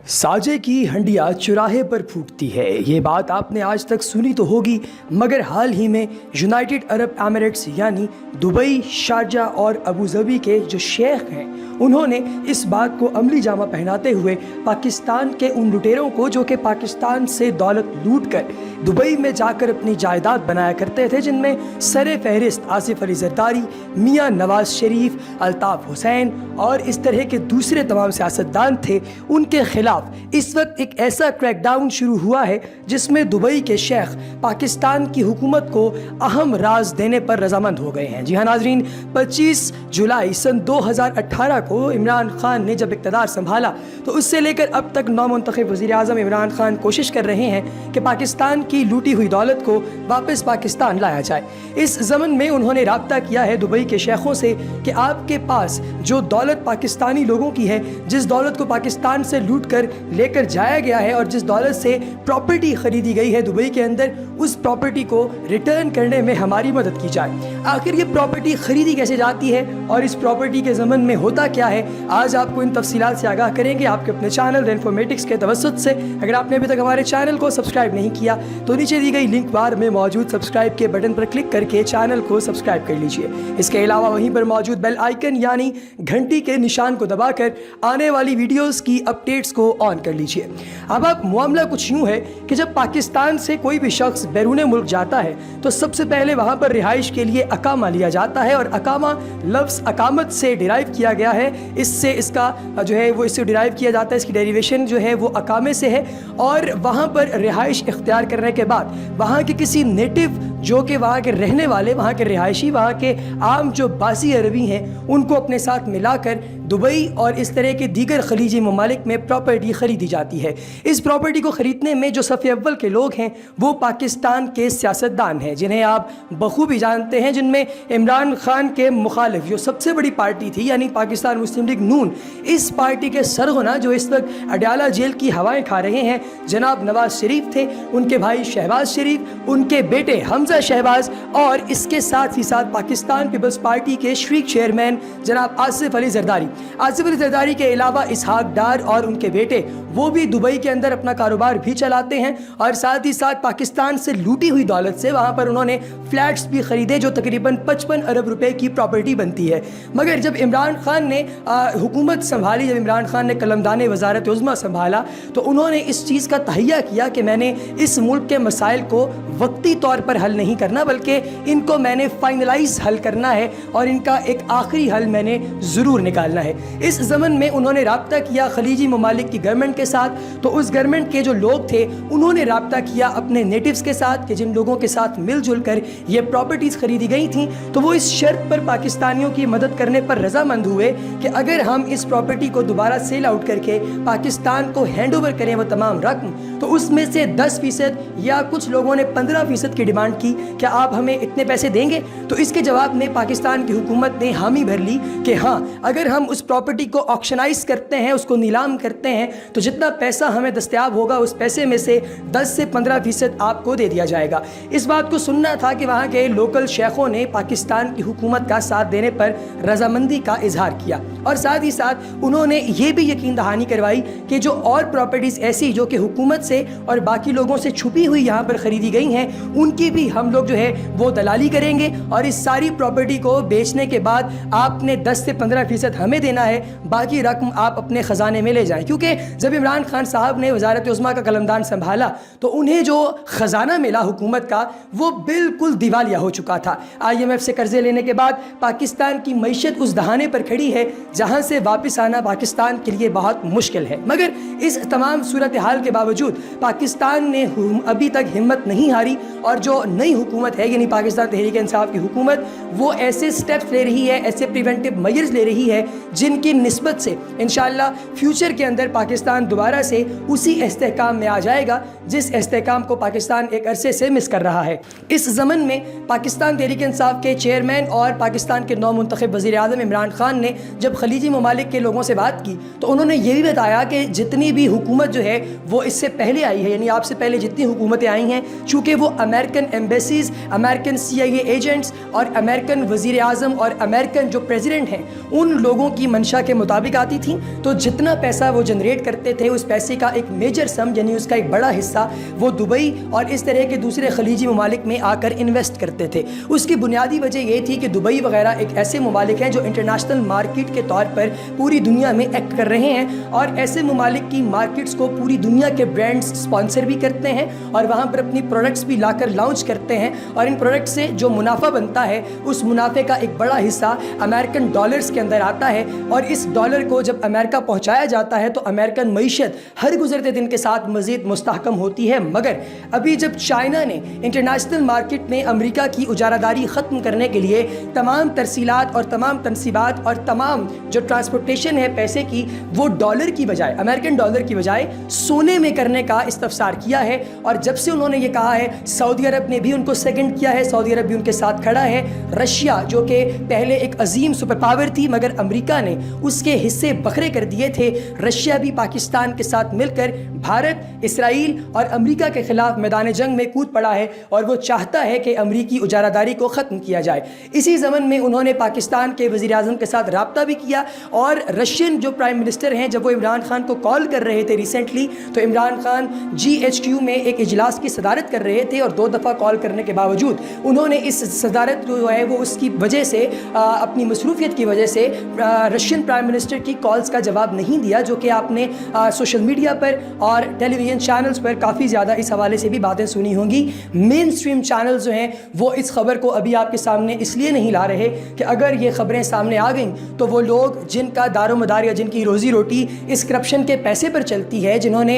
साजे की हंडिया चुराहे पर फूटती है। ये बात आपने आज तक सुनी तो होगी, मगर हाल ही में यूनाइटेड अरब एमिरेट्स यानी दुबई, शारजा और अबूजबी के जो शेख हैं, उन्होंने इस बात को अमली जामा पहनाते हुए पाकिस्तान के उन लुटेरों को जो कि पाकिस्तान से दौलत लूट कर दुबई में जाकर अपनी जायदाद बनाया करते थे, जिनमें सरे फहरिस्त आसिफ अली जरदारी, मियाँ नवाज शरीफ, अल्ताफ़ हुसैन और इस तरह के दूसरे तमाम सियासतदान थे, उनके खिलाफ इस वक्त एक ऐसा क्रैकडाउन शुरू हुआ है जिसमें दुबई के शेख पाकिस्तान की हुकूमत को अहम राज देने पर रजामंद हो गए हैं। जी हाँ नाजरीन, 25 जुलाई सन 2018 को इमरान खान ने जब इक़्तिदार संभाला तो उससे लेकर अब तक नौमुंतखब वज़ीर आज़म इमरान खान कोशिश कर रहे हैं कि पाकिस्तान की लूटी हुई दौलत को वापस पाकिस्तान लाया जाए। इस ज़मन में उन्होंने राब्ता किया है दुबई के शेखों से कि आपके पास जो दौलत पाकिस्तानी लोगों की है, जिस दौलत को पाकिस्तान से लूट कर लेकर जाया गया है और जिस दौलत से प्रॉपर्टी ख़रीदी गई है दुबई के अंदर, उस प्रॉपर्टी को रिटर्न करने में हमारी मदद की जाए। आखिर ये प्रॉपर्टी ख़रीदी कैसे जाती है और इस प्रॉपर्टी के ज़मन में होता क्या है, आज आपको इन तफसीलात से आगाह करेंगे आपके अपने चैनल द इन्फॉर्मेटिक्स के तवस्सुत से। अगर आपने अभी तक हमारे चैनल को सब्सक्राइब नहीं किया तो नीचे दी गई लिंक बार में मौजूद सब्सक्राइब के बटन पर क्लिक करके चैनल को सब्सक्राइब कर लीजिए। इसके अलावा वहीं पर मौजूद बेल आइकन यानी घंटी के निशान को दबाकर आने वाली वीडियोस की अपडेट्स को ऑन कर लीजिए। अब मामला कुछ यूँ है कि जब पाकिस्तान से कोई भी शख्स बैरून मुल्क जाता है तो सबसे पहले वहाँ पर रिहाइश के लिए अकामा लिया जाता है, और अकामा लफ्ज़ अकामत से डिराइव किया गया है। इससे इसका जो है वो इससे डिराइव किया जाता है, इसकी डेरिवेशन जो है वो अकामे से है। और वहाँ पर रिहाइश इख्तियार करने के बाद वहाँ के किसी नेटिव जो कि वहाँ के रहने वाले, वहाँ के रिहायशी, वहाँ के आम जो बासी अरबी हैं, उनको अपने साथ मिलाकर दुबई और इस तरह के दीगर खलीजी ममालिक में प्रॉपर्टी ख़रीदी जाती है। इस प्रॉपर्टी को ख़रीदने में जो सफ़े अव्वल के लोग हैं वो पाकिस्तान के सियासतदान हैं, जिन्हें आप बखूबी जानते हैं, जिनमें इमरान खान के मुखालिफ जो सबसे बड़ी पार्टी थी यानी पाकिस्तान मुस्लिम लीग नून, इस पार्टी के सरगना जो इस वक्त अडयाला जेल की हवाएं खा रहे हैं, जनाब नवाज शरीफ थे, उनके भाई शहबाज शरीफ, उनके बेटे हमजा शहबाज और इसके साथ ही साथ पाकिस्तान पीपल्स पार्टी के शरीक चेयरमैन जनाब आसिफ अली जरदारी। आसिफ अली जरदारी के अलावा इसहाक डार और उनके बेटे वो भी दुबई के अंदर अपना कारोबार भी चलाते हैं, और साथ ही साथ पाकिस्तान से लूटी हुई दौलत से वहाँ पर उन्होंने फ्लैट्स भी ख़रीदे जो तकरीबन 55 अरब रुपए की प्रॉपर्टी बनती है। मगर जब इमरान खान ने हुकूमत संभाली, जब इमरान खान ने कलमदाने वज़ारत उज़्मा संभाला, तो उन्होंने इस चीज़ का तहैया किया कि मैंने इस मुल्क के मसाइल को वक्ती तौर पर हल नहीं करना, बल्कि इनको मैंने फाइनलाइज हल करना है और इनका एक आखिरी हल मैंने ज़रूर निकालना है। इस ज़मन में उन्होंने राब्ता किया खलीजी ममालिक की गवर्नमेंट के साथ, तो उस गवर्नमेंट के जो लोग थे उन्होंने राब्ता किया अपने नेटिव्स के साथ कि जिन लोगों के साथ मिलजुल कर ये प्रॉपर्टीज़ ख़रीदी गई थी, तो वो इस शर्त पर पाकिस्तानियों की मदद करने पर रजामंद हुए कि अगर हम इस प्रॉपर्टी को दोबारा सेल आउट करके पाकिस्तान को हैंड ओवर करें वो तमाम रकम, तो उसमें से 10% या कुछ लोगों ने 15% की डिमांड की, क्या आप हमें इतने पैसे देंगे? तो इसके जवाब में पाकिस्तान की हुकूमत ने हामी भर ली कि हाँ, अगर हम उस प्रॉपर्टी को ऑक्शनाइज करते हैं, उसको नीलाम करते हैं, तो जितना पैसा हमें दस्तयाब होगा उस पैसे में से 10 से 15% आपको दे दिया जाएगा। इस बात को सुनना था कि वहाँ के लोकल शेखों ने पाकिस्तान की हुकूमत का साथ देने पर रजामंदी का इजहार किया, और साथ ही साथ उन्होंने ये भी यकीन दहानी करवाई कि जो और प्रॉपर्टीज़ ऐसी जो कि हुकूमत से और बाकी लोगों से छुपी हुई यहाँ पर ख़रीदी गई हैं, उनकी भी हम लोग जो है वो दलाली करेंगे, और इस सारी प्रॉपर्टी को बेचने के बाद आपने 10 से 15% हमें देना है, बाकी रकम आप अपने ख़जाने में ले जाएं। क्योंकि जब इमरान खान साहब ने वज़ारत उज़्मा का कलमदान संभाला तो उन्हें जो ख़जाना मिला हुकूमत का वो बिल्कुल दिवालिया हो चुका था। IMF से कर्ज़े लेने के बाद पाकिस्तान की मईशत उस दहाने पर खड़ी है जहाँ से वापस आना पाकिस्तान के लिए बहुत मुश्किल है। मगर इस तमाम सूरत हाल के बावजूद पाकिस्तान ने अभी तक हिम्मत नहीं हारी, और जो नई हुकूमत है यानी पाकिस्तान तहरीक इंसाफ की हुकूमत, वो ऐसे स्टेप्स ले रही है, ऐसे प्रिवेंटिव मेजर्स ले रही है जिनकी निस्बत से इंशाअल्लाह फ्यूचर के अंदर पाकिस्तान दोबारा से उसी इस्तेहकाम में आ जाएगा जिस इस्तेहकाम को पाकिस्तान एक अरसे से मिस कर रहा है। इस ज़मन में पाकिस्तान तहरीक इंसाफ के चेयरमैन और पाकिस्तान के नौमुंतखब वज़ीर आज़म इमरान खान ने जब खलीजी ममालिक के लोगों से बात की तो उन्होंने ये भी बताया कि जितनी भी हुकूमत जो है वो इससे पहले आई है, यानी आपसे पहले जितनी हुकूमतें आई हैं, चूँकि वो American embassies, American American CIA agents और अमेरिकन वज़ीर आज़म और अमेरिकन जो प्रेसिडेंट हैं उन लोगों की मंशा के मुताबिक आती थी। तो जितना पैसा वो जनरेट करते थे उस पैसे का एक मेजर सम यानी उसका एक बड़ा हिस्सा वो दुबई और इस तरह के दूसरे खलीजी ममालिक में आकर इन्वेस्ट करते थे। उसकी बुनियादी वजह ये थी कि दुबई वगैरह एक ऐसे ममालिक हैं जो इंटरनेशनल मार्केट के तौर पर पूरी दुनिया में एक्ट कर रहे हैं और ऐसे ममालिक की मार्केट्स को पूरी दुनिया के ब्रांड्स स्पॉन्सर भी करते हैं और वहाँ पर अपनी प्रोडक्ट्स भी लाकर लॉन्च करते हैं और इन प्रोडक्ट्स से जो मुनाफा बनता है उस मुनाफे का एक बड़ा हिस्सा अमेरिकन डॉलर्स के अंदर आता है और इस डॉलर को जब अमेरिका पहुँचाया जाता है तो अमेरिकन मईशत हर गुजरते दिन के साथ मज़ीद मुस्तहकम होती है। मगर अभी जब चाइना ने इंटरनेशनल मार्केट में अमेरिका की उजारादारी ख़त्म करने के लिए तमाम तरसीलात और तमाम तनसीबात और तमाम जो ट्रांसपोर्टेशन है पैसे की वो डॉलर की बजाय अमेरिकन डॉलर की बजाय सोने में करने का इस्तफसार किया है और जब से उन्होंने ये कहा है सऊदी अरब ने भी उनको सेकंड किया है, सऊदी अरब भी उनके साथ खड़ा है। रशिया जो कि पहले एक अजीम सुपर पावर थी मगर अमेरिका ने उसके हिस्से बखरे कर दिए थे, रशिया भी पाकिस्तान के साथ मिलकर भारत, इसराइल और अमेरिका के खिलाफ मैदान जंग में कूद पड़ा है और वो चाहता है कि अमरीकी उजारादारी को ख़त्म किया जाए। इसी ज़मन में उन्होंने पाकिस्तान के वज़ीर आज़म के साथ रब्ता भी किया और रशियन जो प्राइम मिनिस्टर हैं जब वो इमरान खान को कॉल कर रहे थे रिसेंटली तो इमरान खान GHQ में एक इजलास की सदारत कर रहे थे और 2 दफ़ा कॉल करने के बावजूद उन्होंने इस सदारत जो है वो उसकी वजह से अपनी मसरूफियत की वजह से रशियन प्राइम मिनिस्टर की कॉल्स का जवाब नहीं दिया, जो कि आपने सोशल मीडिया पर और टेलीविज़न चैनल्स पर काफ़ी ज़्यादा इस हवाले से भी बातें सुनी होंगी। मेन स्ट्रीम चैनल्स जो हैं वो इस खबर को अभी आपके सामने इसलिए नहीं ला रहे कि अगर ये खबरें सामने आ गईं तो वो लोग जिनका दारोमदार या जिनकी रोज़ी रोटी इस करप्शन के पैसे पर चलती है, जिन्होंने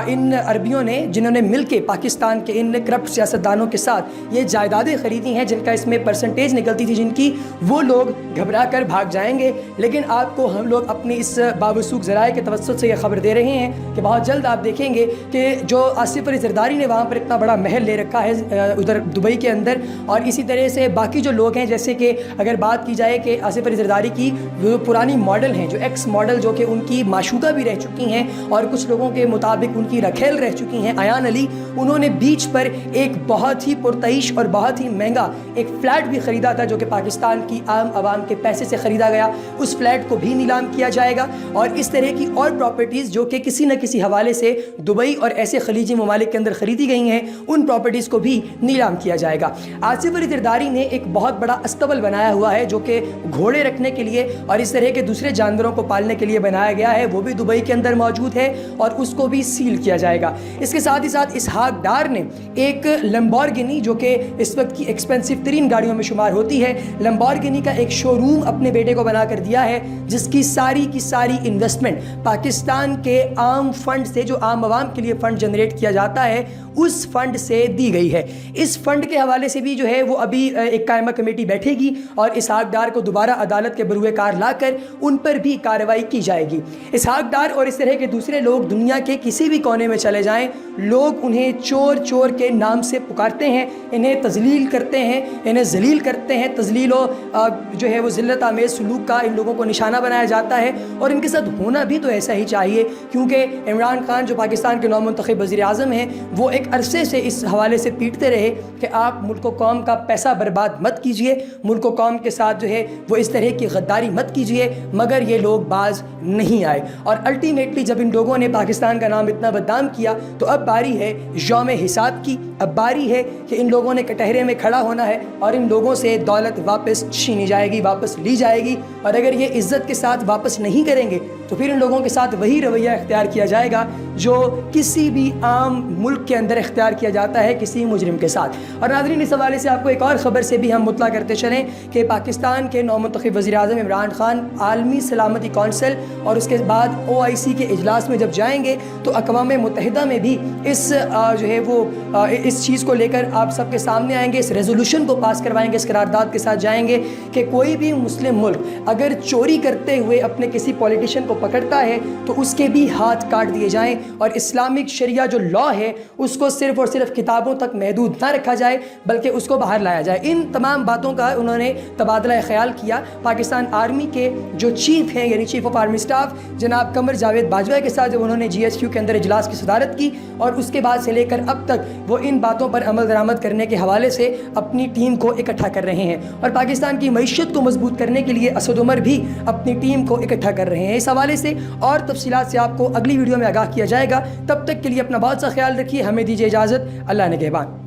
इन अरबियों ने जिन्होंने मिलके पाकिस्तान के इन करप्ट सियासतदानों के साथ ये जायदादें ख़रीदी हैं जिनका इसमें परसेंटेज निकलती थी जिनकी, वो लोग घबरा कर भाग जाएंगे। लेकिन आपको हम लोग अपनी इस बावसूख ज़राए के तवस्सुत से ये खबर दे रहे हैं कि बहुत जल्द आप देखेंगे कि जो आसिफ अली ज़रदारी ने वहाँ पर इतना बड़ा महल ले रखा है उधर दुबई के अंदर, और इसी तरह से बाकी जो लोग हैं, जैसे कि अगर बात की जाए कि आसिफ अली ज़रदारी की वो पुरानी मॉडल हैं जो एक्स मॉडल जो कि उनकी माशूका भी रह चुकी हैं और कुछ लोगों के मुताबिक उनकी रखेल रह चुकी हैं, अयान अली, उन्होंने बीच पर एक बहुत ही पुरतईश और बहुत ही महंगा एक फ़्लैट भी ख़रीदा था जो कि पाकिस्तान की आम आवाम के पैसे से ख़रीदा गया। उस फ्लैट को भी नीलाम किया जाएगा और इस तरह की और प्रॉपर्टीज़ जो कि किसी न किसी हवाले से दुबई और ऐसे खलीजी ममालिक के अंदर ख़रीदी गई हैं उन प्रॉपर्टीज़ को भी नीलाम किया जाएगा। आसिफ अली ज़रदारी ने एक बहुत बड़ा अस्तबल बनाया हुआ है जो कि घोड़े रखने के लिए और इस तरह के दूसरे जानवरों को पालने के लिए बनाया गया है, वो भी दुबई के अंदर मौजूद है और उसको भी सील किया जाएगा। इसके साथ ही साथ इसहाक डार ने एक लैम्बोर्गिनी जो कि इस वक्त की एक्सपेंसिव तरीन गाड़ियों में शुमार होती है, लैम्बोर्गिनी का एक शोरूम अपने बेटे को बना कर दिया है जिसकी सारी की सारी इन्वेस्टमेंट पाकिस्तान के आम फंड से, जो आम आवाम के लिए फ़ंड जनरेट किया जाता है, उस फंड से दी गई है। इस फंड के हवाले से भी जो है वो अभी एक कायमा कमेटी बैठेगी और इसहाक डार को दोबारा अदालत के बरूए कार लाकर उन पर भी कार्रवाई की जाएगी। इसहाक डार और इस तरह के दूसरे लोग दुनिया के किसी भी कोने में चले जाएं, लोग उन्हें चोर चोर के नाम से पुकारते हैं, इन्हें तजलील करते हैं, इन्हें जलील करते हैं, तजलील जो है वो ज़िल्लत आमेज़ सलूक का इन लोगों को निशाना बनाया जाता है और इनके साथ होना भी तो ऐसा ही चाहिए, क्योंकि इमरान खान जो पाकिस्तान के नौमुंतखब वज़ीर आज़म हैं वो एक अरसे से इस हवाले से पीटते रहे कि आप मुल्क कौम का पैसा बर्बाद मत कीजिए, मुल्क कौम के साथ जो है वो इस तरह की गद्दारी मत कीजिए, मगर ये लोग बाज नहीं आए और अल्टीमेटली जब इन लोगों ने पाकिस्तान का नाम इतना बदनाम किया तो अब बारी है यौम हिसाब की, अब बारी है कि इन लोगों ने कटहरे में खड़ा होना है और इन लोगों से दौलत वापस छीनी जाएगी, वापस ली जाएगी और अगर ये इज़्ज़त के साथ वापस नहीं करेंगे तो फिर इन लोगों के साथ वही रवैया इख्तियार किया जाएगा जो किसी भी आम मुल्क के अंदर इख्तियार किया जाता है किसी मुजरिम के साथ। और नाज़रीन, इस हवाले से आपको एक और ख़बर से भी हम मुतला करते चलें कि पाकिस्तान के नौमुंतखब वज़ीर आज़म इमरान खान आलमी सलामती कौंसिल और उसके बाद OIC के इजलास में जब जाएंगे तो अक़वाम मुत्तहिदा में भी इस जो है वो इस चीज़ को लेकर आप सबके सामने आएंगे, इस रेजोल्यूशन को पास करवाएंगे, इस करारदाद के साथ जाएंगे कि कोई भी मुस्लिम मुल्क अगर चोरी करते हुए अपने किसी पॉलिटिशियन को पकड़ता है तो उसके भी हाथ काट दिए जाएं اور اسلامک شریعہ جو لا ہے اس کو صرف اور صرف کتابوں تک محدود نہ رکھا جائے بلکہ اس کو باہر لایا جائے۔ ان تمام باتوں کا انہوں نے تبادلہ خیال کیا پاکستان آرمی کے جو چیف ہیں یعنی چیف آف آرمی اسٹاف جناب قمر جاوید باجوہ کے ساتھ، جب انہوں نے جی ایچ کیو کے اندر اجلاس کی صدارت کی، اور اس کے بعد سے لے کر اب تک وہ ان باتوں پر عمل درآمد کرنے کے حوالے سے اپنی ٹیم کو اکٹھا کر رہے ہیں، اور پاکستان کی معیشت کو مضبوط کرنے کے لیے اسد عمر بھی اپنی ٹیم کو اکٹھا کر رہے ہیں۔ اس حوالے سے اور تفصیلات سے آپ کو اگلی ویڈیو میں آگاہ کیا جائے گا۔ تب تک کے لیے اپنا بہت سا خیال رکھیے، ہمیں دیجیے اجازت، اللہ نگہبان۔